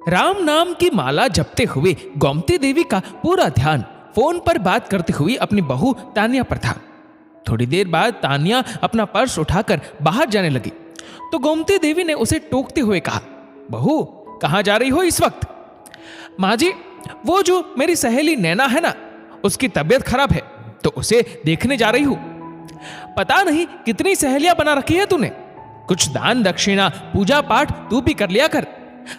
राम नाम की माला जपते हुए गोमती देवी का पूरा ध्यान फोन पर बात करते हुए अपनी बहू तानिया पर था। थोड़ी देर बाद तानिया अपना पर्स उठाकर बाहर जाने लगी तो गोमती देवी ने उसे टोकते हुए कहा, बहू कहाँ जा रही हो इस वक्त? माँ जी, वो जो मेरी सहेली नैना है ना, उसकी तबीयत खराब है तो उसे देखने जा रही हूं। पता नहीं कितनी सहेलियां बना रखी है तूने। कुछ दान दक्षिणा पूजा पाठ तू भी कर लिया कर।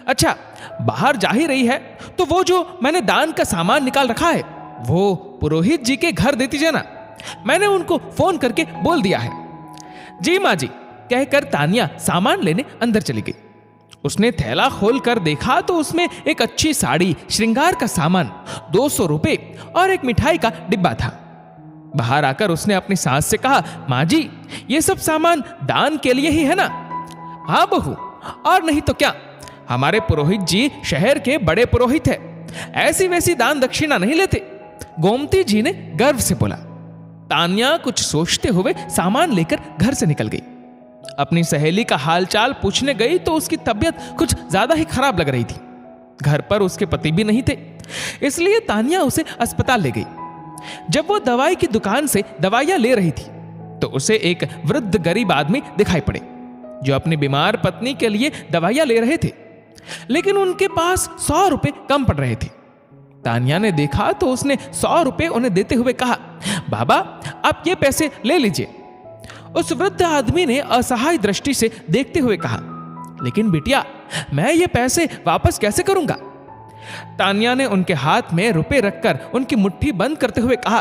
अच्छा, बाहर जा ही रही है तो वो जो मैंने दान का सामान निकाल रखा है वो पुरोहित जी के घर देती जाना। मैंने उनको फोन करके बोल दिया है। जी माँ जी, कहकर तानिया सामान लेने अंदर चली गई। उसने थैला खोल कर देखा तो उसमें एक अच्छी साड़ी, श्रृंगार का सामान, 200 रुपए और एक मिठाई का डिब्बा था। बाहर आकर उसने अपनी सास से कहा, माँ जी ये सब सामान दान के लिए ही है ना? हाँ बहू, और नहीं तो क्या, हमारे पुरोहित जी शहर के बड़े पुरोहित है, ऐसी वैसी दान दक्षिणा नहीं लेते, गोमती जी ने गर्व से बोला। तानिया कुछ सोचते हुए सामान लेकर घर से निकल गई। अपनी सहेली का हालचाल पूछने गई तो उसकी तबीयत कुछ ज्यादा ही खराब लग रही थी। घर पर उसके पति भी नहीं थे, इसलिए तानिया उसे अस्पताल ले गई। जब वो दवाई की दुकान से दवाइयां ले रही थी तो उसे एक वृद्ध गरीब आदमी दिखाई पड़े जो अपनी बीमार पत्नी के लिए दवाइयां ले रहे थे, लेकिन उनके पास 100 रुपए कम पड़ रहे थे। तानिया ने देखा तो उसने 100 रुपए उन्हें देते हुए कहा, बाबा आप ये पैसे ले लीजिए। उस वृद्ध आदमी ने असहाय दृष्टि से देखते हुए कहा, लेकिन बिटिया मैं ये पैसे वापस कैसे करूंगा? तानिया ने उनके हाथ में रुपए रखकर उनकी मुट्ठी बंद करते हुए कहा,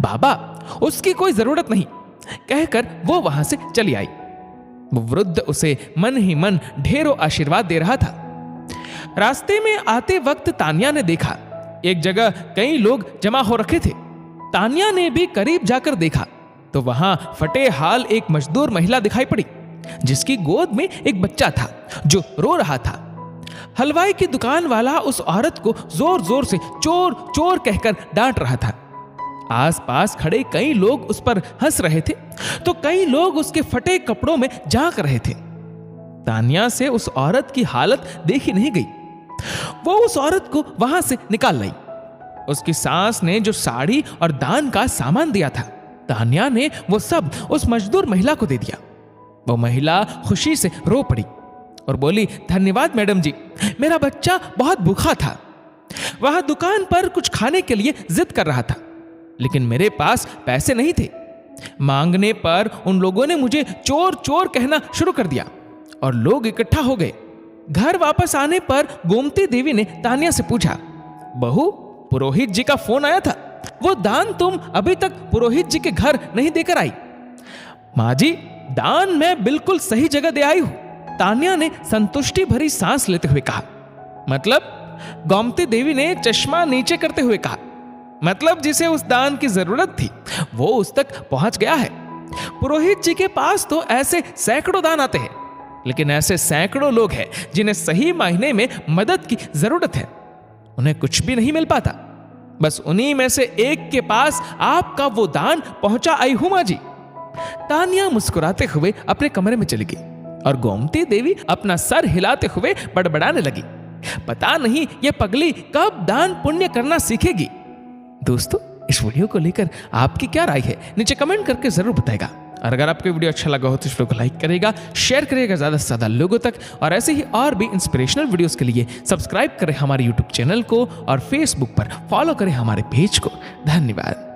बाबा उसकी कोई जरूरत नहीं, कहकर वो वहां से चली आई। वो वृद्ध उसे मन ही मन ढेरों आशीर्वाद दे रहा था। रास्ते में आते वक्त तानिया ने देखा एक जगह कई लोग जमा हो रखे थे। तानिया ने भी करीब जाकर देखा तो वहां फटे हाल एक मजदूर महिला दिखाई पड़ी जिसकी गोद में एक बच्चा था जो रो रहा था। हलवाई की दुकान वाला उस औरत को जोर जोर से चोर चोर कहकर डांट रहा था। आसपास खड़े कई लोग उस पर हंस रहे थे तो कई लोग उसके फटे कपड़ों में झांक रहे थे। तानिया से उस औरत की हालत देखी नहीं गई। वो उस औरत को वहां से निकाल लाई। उसकी सास ने जो साड़ी और दान का सामान दिया था, तानिया ने वो सब उस मजदूर महिला को दे दिया। वो महिला खुशी से रो पड़ी और बोली, धन्यवाद मैडम जी, मेरा बच्चा बहुत भूखा था। वहां दुकान पर कुछ खाने के लिए जिद कर रहा था, लेकिन मेरे पास पैसे नहीं थे। मांगने पर उन लोगों ने मुझे चोर चोर कहना शुरू कर दिया और लोग इकट्ठा हो गए। घर वापस आने पर गोमती देवी ने तानिया से पूछा, बहू पुरोहित जी का फोन आया था, वो दान तुम अभी तक पुरोहित जी के घर नहीं देकर आई? माँ जी, दान मैं बिल्कुल सही जगह दे आई हूं, तानिया ने संतुष्टि भरी सांस लेते हुए कहा। मतलब? गोमती देवी ने चश्मा नीचे करते हुए कहा, मतलब जिसे उस दान की जरूरत थी वो उस तक पहुंच गया है। पुरोहित जी के पास तो ऐसे सैकड़ों दान आते हैं, लेकिन ऐसे सैकड़ों लोग हैं जिन्हें सही मायने में मदद की जरूरत है, उन्हें कुछ भी नहीं मिल पाता। बस उन्हीं में से एक के पास आपका वो दान पहुंचा आई हूं मां जी। तानिया मुस्कुराते हुए अपने कमरे में चली गई और गोमती देवी अपना सर हिलाते हुए बड़बड़ाने लगी, पता नहीं ये पगली कब दान पुण्य करना सीखेगी। दोस्तों, इस वीडियो को लेकर आपकी क्या राय है नीचे कमेंट करके जरूर बताएगा। और अगर आपको वीडियो अच्छा लगा हो तो इस वीडियो को लाइक करेगा, शेयर करेगा ज्यादा से ज्यादा लोगों तक, और ऐसे ही और भी इंस्पिरेशनल वीडियोस के लिए सब्सक्राइब करें हमारे यूट्यूब चैनल को और फेसबुक पर फॉलो करें हमारे पेज को। धन्यवाद।